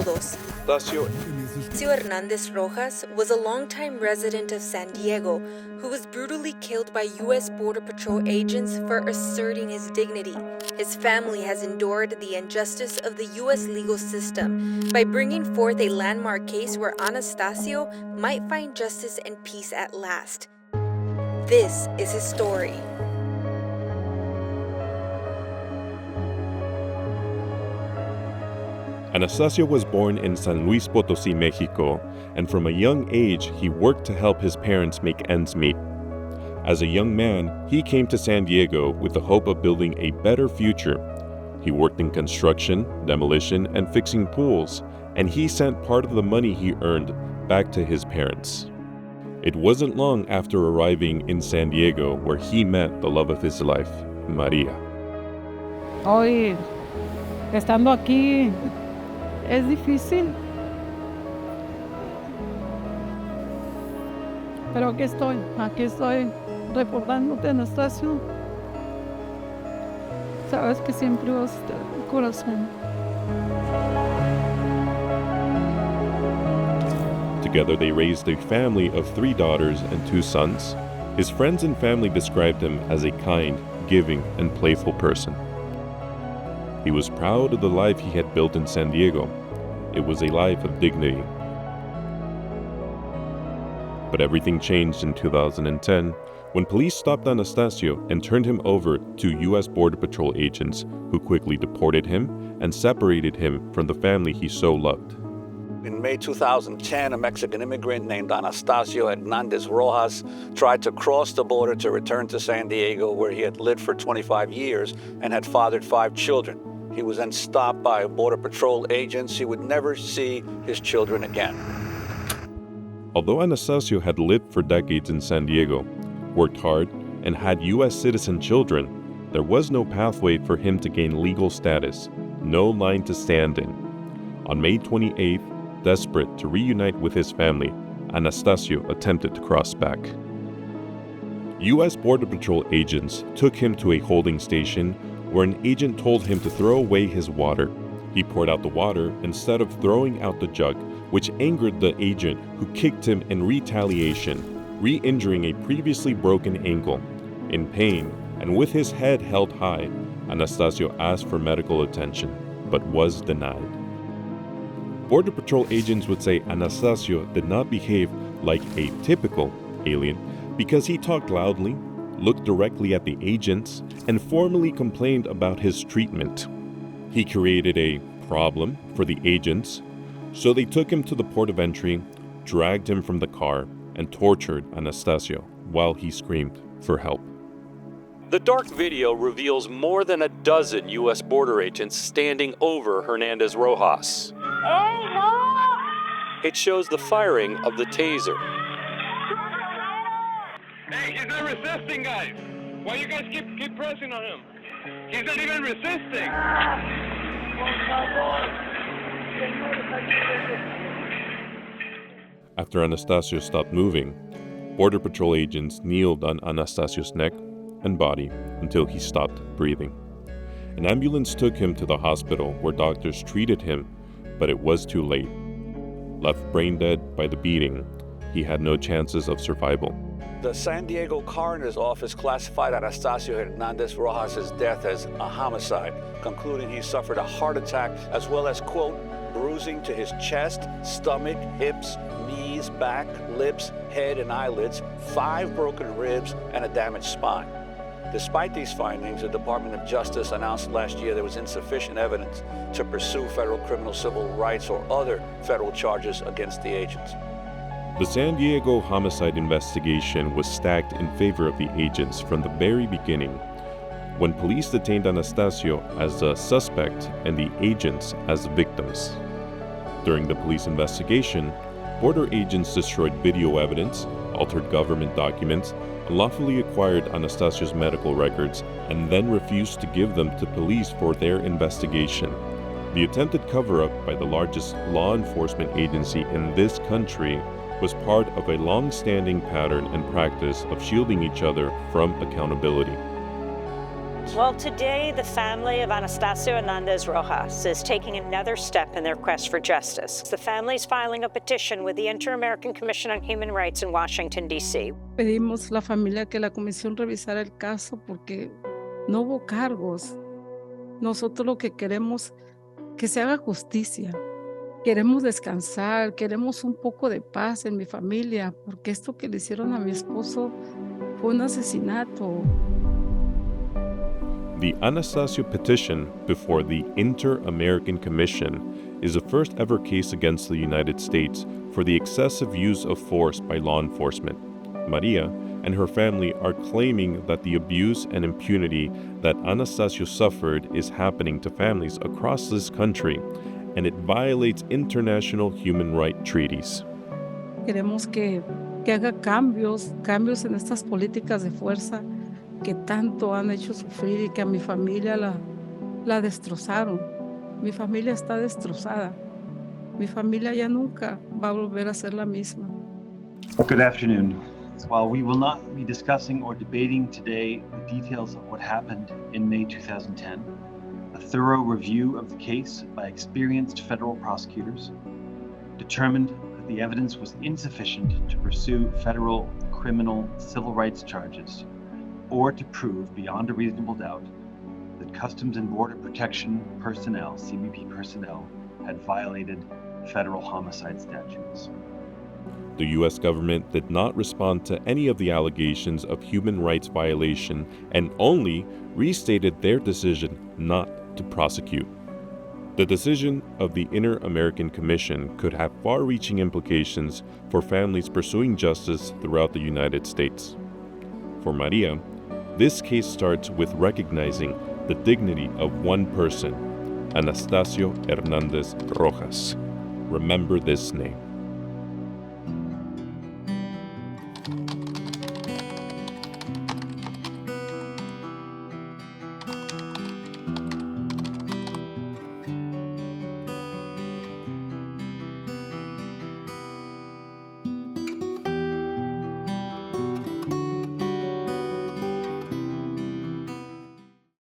todos. Anastasio Hernández Rojas was a longtime resident of San Diego who was brutally killed by U.S. Border Patrol agents for asserting his dignity. His family has endured the injustice of the U.S. legal system by bringing forth a landmark case where Anastasio might find justice and peace at last. This is his story. Anastasio was born in San Luis Potosí, Mexico, and from a young age he worked to help his parents make ends meet. As a young man, he came to San Diego with the hope of building a better future. He worked in construction, demolition, and fixing pools, and he sent part of the money he earned back to his parents. It wasn't long after arriving in San Diego where he met the love of his life, María. Hoy, estando aquí, es difícil, pero aquí estoy reportándote, Anastasio. Sabes que siempre vas a estar en mi corazón. Together they raised a family of 3 daughters and 2 sons. His friends and family described him as a kind, giving, and playful person. He was proud of the life he had built in San Diego. It was a life of dignity. But everything changed in 2010 when police stopped Anastasio and turned him over to U.S. Border Patrol agents who quickly deported him and separated him from the family he so loved. In May 2010, a Mexican immigrant named Anastasio Hernández Rojas tried to cross the border to return to San Diego, where he had lived for 25 years and had fathered 5 children. He was then stopped by Border Patrol agents. He would never see his children again. Although Anastasio had lived for decades in San Diego, worked hard, and had U.S. citizen children, there was no pathway for him to gain legal status, no line to stand in. On May 28th, desperate to reunite with his family, Anastasio attempted to cross back. U.S. Border Patrol agents took him to a holding station where an agent told him to throw away his water. He poured out the water instead of throwing out the jug, which angered the agent, who kicked him in retaliation, re-injuring a previously broken ankle. In pain and with his head held high, Anastasio asked for medical attention, but was denied. Border Patrol agents would say Anastasio did not behave like a typical alien because he talked loudly, looked directly at the agents, and formally complained about his treatment. He created a problem for the agents, so they took him to the port of entry, dragged him from the car, and tortured Anastasio while he screamed for help. The dark video reveals more than a dozen U.S. border agents standing over Hernández Rojas. It shows the firing of the taser. Hey, he's not resisting, guys. Why you guys keep pressing on him? He's not even resisting. After Anastasio stopped moving, Border Patrol agents kneeled on Anastasio's neck and body until he stopped breathing. An ambulance took him to the hospital where doctors treated him, but it was too late. Left brain dead by the beating, he had no chances of survival. The San Diego coroner's office classified Anastasio Hernández Rojas' death as a homicide, concluding he suffered a heart attack as well as, quote, bruising to his chest, stomach, hips, knees, back, lips, head, and eyelids, 5 broken ribs, and a damaged spine. Despite these findings, the Department of Justice announced last year there was insufficient evidence to pursue federal criminal civil rights or other federal charges against the agents. The San Diego homicide investigation was stacked in favor of the agents from the very beginning, when police detained Anastasio as the suspect and the agents as the victims. During the police investigation, border agents destroyed video evidence, altered government documents, unlawfully acquired Anastasio's medical records, and then refused to give them to police for their investigation. The attempted cover-up by the largest law enforcement agency in this country was part of a long-standing pattern and practice of shielding each other from accountability. Well, today the family of Anastasio Hernández Rojas is taking another step in their quest for justice. The family is filing a petition with the Inter-American Commission on Human Rights in Washington, D.C. Pedimos la familia que la comisión revisara el caso porque no hubo cargos. Nosotros lo que queremos que se haga justicia. Queremos descansar, queremos un poco de paz en mi familia, porque esto que le hicieron a mi esposo fue un asesinato. The Anastasio petition before the Inter-American Commission is the first ever case against the United States for the excessive use of force by law enforcement. Maria and her family are claiming that the abuse and impunity that Anastasio suffered is happening to families across this country, and it violates international human rights treaties. Queremos que haga cambios en estas políticas de fuerza que tanto han hecho sufrir y que a mi familia la destrozaron. Mi familia está destrozada. Mi familia ya nunca va a volver a ser la misma. Good afternoon. While we will not be discussing or debating today the details of what happened in May 2010, a thorough review of the case by experienced federal prosecutors determined that the evidence was insufficient to pursue federal criminal civil rights charges or to prove beyond a reasonable doubt that Customs and Border Protection personnel, CBP personnel, had violated federal homicide statutes. The U.S. government did not respond to any of the allegations of human rights violation and only restated their decision not to prosecute. The decision of the Inter-American Commission could have far-reaching implications for families pursuing justice throughout the United States. For Maria, this case starts with recognizing the dignity of one person, Anastasio Hernández Rojas. Remember this name.